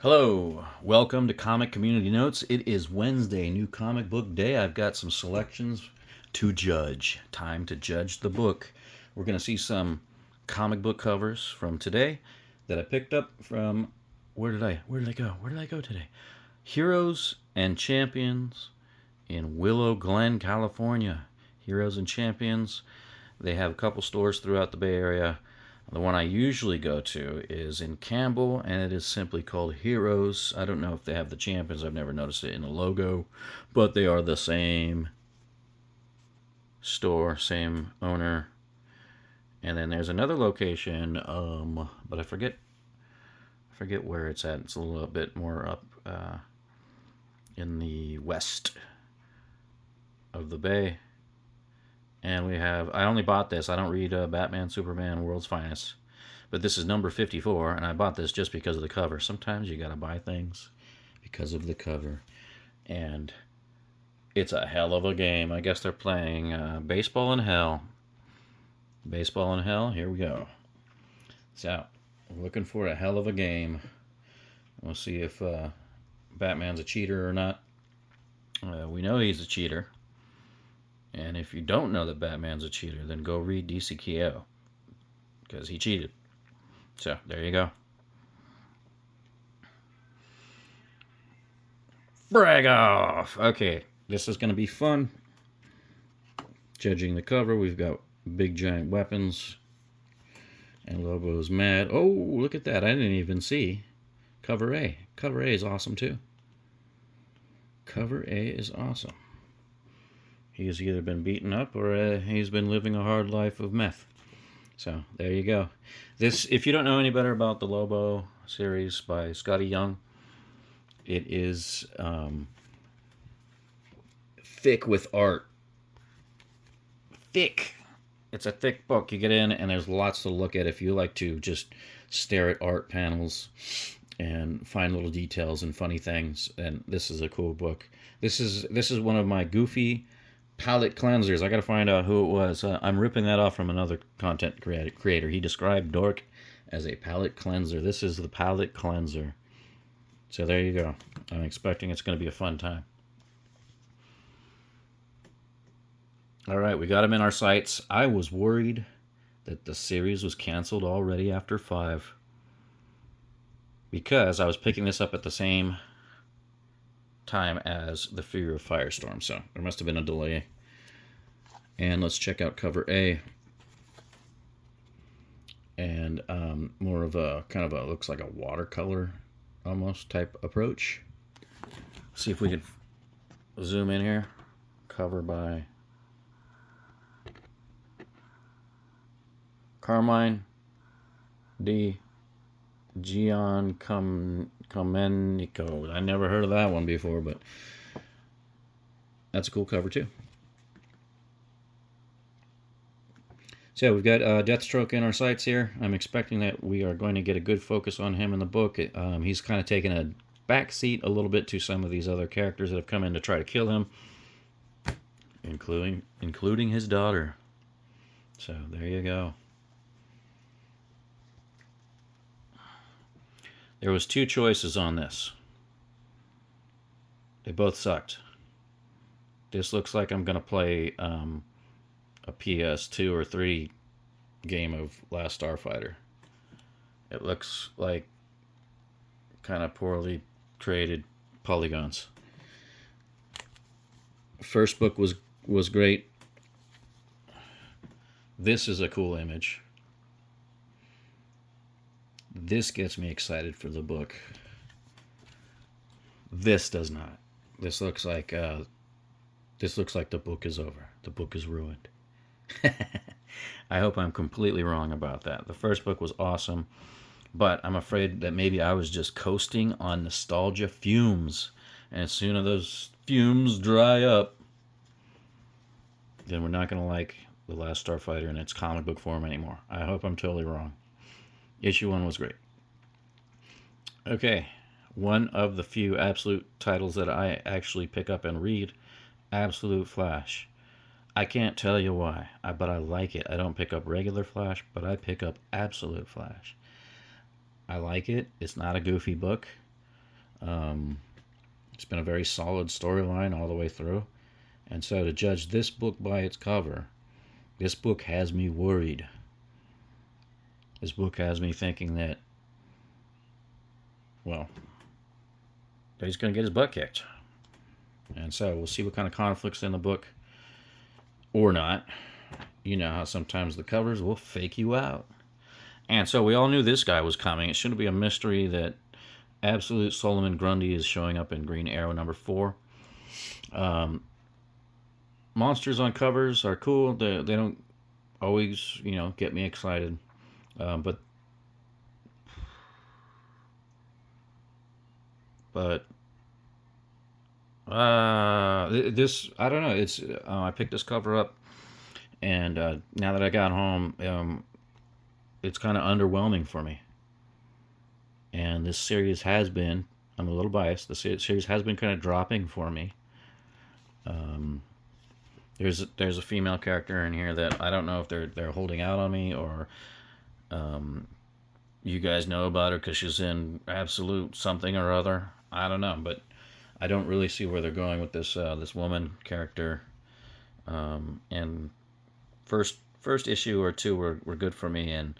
Hello, welcome to Comic Community Notes. It is Wednesday, new comic book day. I've got some selections to judge. Time to judge the book. We're going to see some comic book covers from today that I picked up from where did I go today? Heroes and Champions in Willow Glen, California. Heroes and Champions. They have a couple stores throughout the Bay Area. The one I usually go to is in Campbell, and it is simply called Heroes. I don't know if they have the Champions. I've never noticed it in the logo, but they are the same store, same owner. And then there's another location, but I forget where it's at. It's a little bit more up in the west of the Bay. And we have, I only bought this. I don't read Batman, Superman, World's Finest. But this is number 54, and I bought this just because of the cover. Sometimes you gotta buy things because of the cover. And it's a hell of a game. I guess they're playing Baseball in Hell. Baseball in Hell, here we go. So, we're looking for a hell of a game. We'll see if Batman's a cheater or not. We know he's a cheater. And if you don't know that Batman's a cheater, then go read DCKO. Because he cheated. So, there you go. Brag off! Okay, this is going to be fun. Judging the cover, we've got big giant weapons. And Lobo's mad. Oh, look at that. I didn't even see cover A. Cover A is awesome too. Cover A is awesome. He's either been beaten up or he's been living a hard life of meth. So there you go. This, if you don't know any better about the Lobo series by Scotty Young, it is thick with art. Thick. It's a thick book. You get in and there's lots to look at if you like to just stare at art panels and find little details and funny things. And this is a cool book. This is one of my goofy palette cleansers. I gotta find out who it was. I'm ripping that off from another content creator. He described Dork as a palette cleanser. This is the palette cleanser. So there you go. I'm expecting it's going to be a fun time. All right, we got him in our sights. I was worried that the series was canceled already after 5 because I was picking this up at the same time as The Fear of Firestorm, so there must have been a delay. And let's check out cover A. And more of a kind of a, looks like a watercolor almost type approach. See if we can zoom in here. Cover by Carmine D. Giancomenico. I never heard of that one before, but that's a cool cover too. So we've got Deathstroke in our sights here. I'm expecting that we are going to get a good focus on him in the book. He's kind of taken a backseat a little bit to some of these other characters that have come in to try to kill him, including his daughter. So there you go. There was 2 choices on this. They both sucked. This looks like I'm going to play a PS2 or 3 game of Last Starfighter. It looks like kind of poorly created polygons. First book was great. This is a cool image. This gets me excited for the book. This does not. This looks like the book is over. The book is ruined. I hope I'm completely wrong about that. The first book was awesome, but I'm afraid that maybe I was just coasting on nostalgia fumes. And as soon as those fumes dry up, then we're not going to like The Last Starfighter in its comic book form anymore. I hope I'm totally wrong. Issue 1 was great. Okay, one of the few absolute titles that I actually pick up and read, Absolute Flash. I can't tell you why, but I like it. I don't pick up regular Flash, but I pick up Absolute Flash. I like it. It's not a goofy book. It's been a very solid storyline all the way through. And so to judge this book by its cover, this book has me worried. This book has me thinking that, well, that he's going to get his butt kicked. And so we'll see what kind of conflicts in the book or not. You know how sometimes the covers will fake you out. And so we all knew this guy was coming. It shouldn't be a mystery that Absolute Solomon Grundy is showing up in Green Arrow number 4. Monsters on covers are cool. They don't always, get me excited. But this, I don't know. It's I picked this cover up, and now that I got home, it's kind of underwhelming for me. And this series has been, I'm a little biased, the series has been kind of dropping for me. There's a female character in here that I don't know if they're holding out on me, or you guys know about her because she's in Absolute something or other. I don't know, but I don't really see where they're going with this woman character. And first issue or two were good for me, and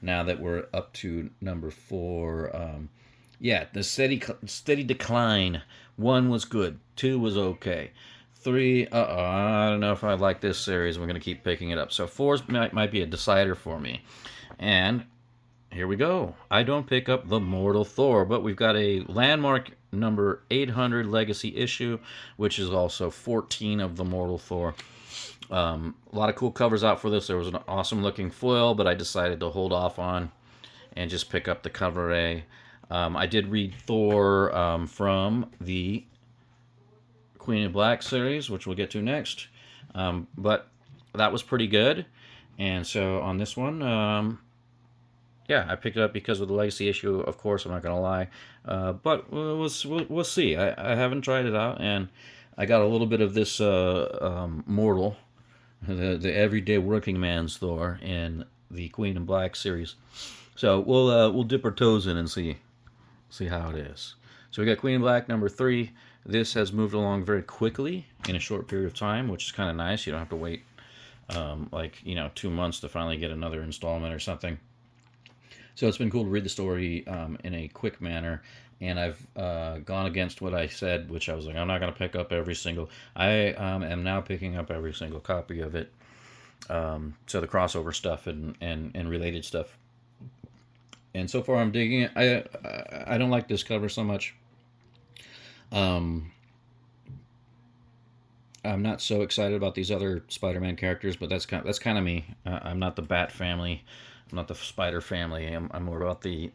now that we're up to number 4, the steady decline. 1 was good, 2 was okay, 3, I don't know if I like this series. We're gonna keep picking it up. So 4 might be a decider for me, and here we go. I don't pick up the Mortal Thor, but we've got a landmark number 800 legacy issue, which is also 14 of the Mortal Thor. A lot of cool covers out for this. There was an awesome looking foil, but I decided to hold off on and just pick up the cover A. I did read Thor from the Queen in Black series, which we'll get to next. But that was pretty good. And so on this one, I picked it up because of the legacy issue, of course, I'm not going to lie. But we'll see. I haven't tried it out, and I got a little bit of this Mortal, the everyday working man's Thor in the Queen in Black series. So we'll dip our toes in and see how it is. So we got Queen in Black number 3. This has moved along very quickly in a short period of time, which is kind of nice. You don't have to wait 2 months to finally get another installment or something. So it's been cool to read the story in a quick manner. And I've gone against what I said, which I was like, I'm not going to pick up every single. I am now picking up every single copy of it. So the crossover stuff and related stuff. And so far I'm digging it. I don't like this cover so much. I'm not so excited about these other Spider-Man characters, but that's kind of me. I'm not the Bat family. I'm not the Spider family. I'm more about the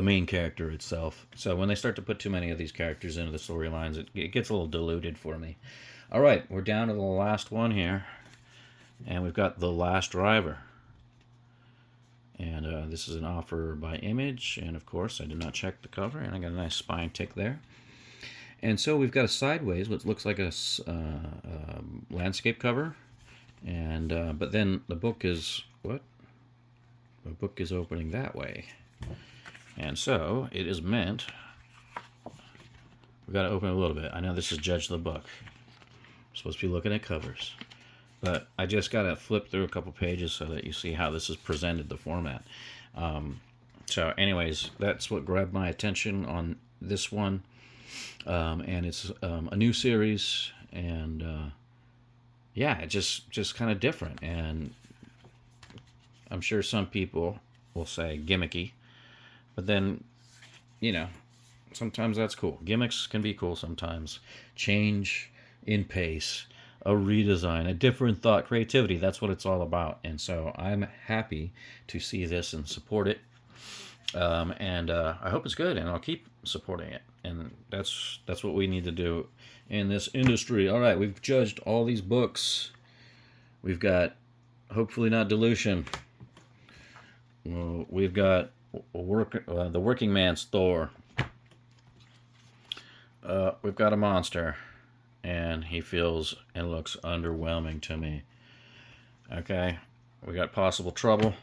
main character itself. So when they start to put too many of these characters into the storylines, it gets a little diluted for me. All right, we're down to the last one here, and we've got The Last Driver. And this is an offer by Image, and of course I did not check the cover, and I got a nice spine tick there. And so we've got a sideways, what looks like a landscape cover, and but then the book is what? The book is opening that way. And so it is meant, we've got to open it a little bit. I know this is Judge the Book. I'm supposed to be looking at covers. But I just got to flip through a couple pages so that you see how this is presented, the format. So anyways, that's what grabbed my attention on this one. And it's a new series. And it's just kind of different. And I'm sure some people will say gimmicky. But then, sometimes that's cool. Gimmicks can be cool sometimes. Change in pace, a redesign, a different thought, creativity. That's what it's all about. And so I'm happy to see this and support it. And I hope it's good, and I'll keep supporting it. And that's what we need to do in this industry. All right, we've judged all these books. We've got, hopefully not dilution. We've got the working man's Thor. We've got a monster, and he feels and looks underwhelming to me. Okay, we got possible trouble.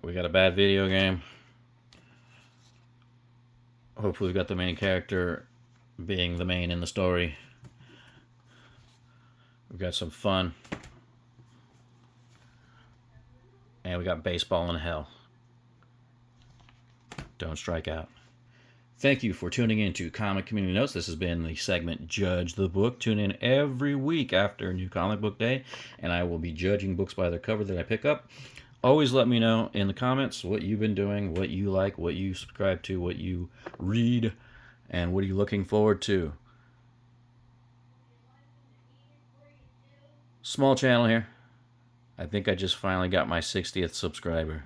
We got a bad video game. Hopefully, we've got the main character being the main in the story. We've got some fun. And we got baseball in hell. Don't strike out. Thank you for tuning in to Comic Community Notes. This has been the segment Judge the Book. Tune in every week after New Comic Book Day, and I will be judging books by their cover that I pick up. Always let me know in the comments what you've been doing, what you like, what you subscribe to, what you read, and what are you looking forward to. Small channel here. I think I just finally got my 60th subscriber.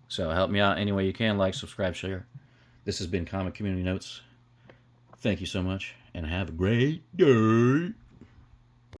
So help me out any way you can. Like, subscribe, share. This has been Comic Community Notes. Thank you so much, and have a great day.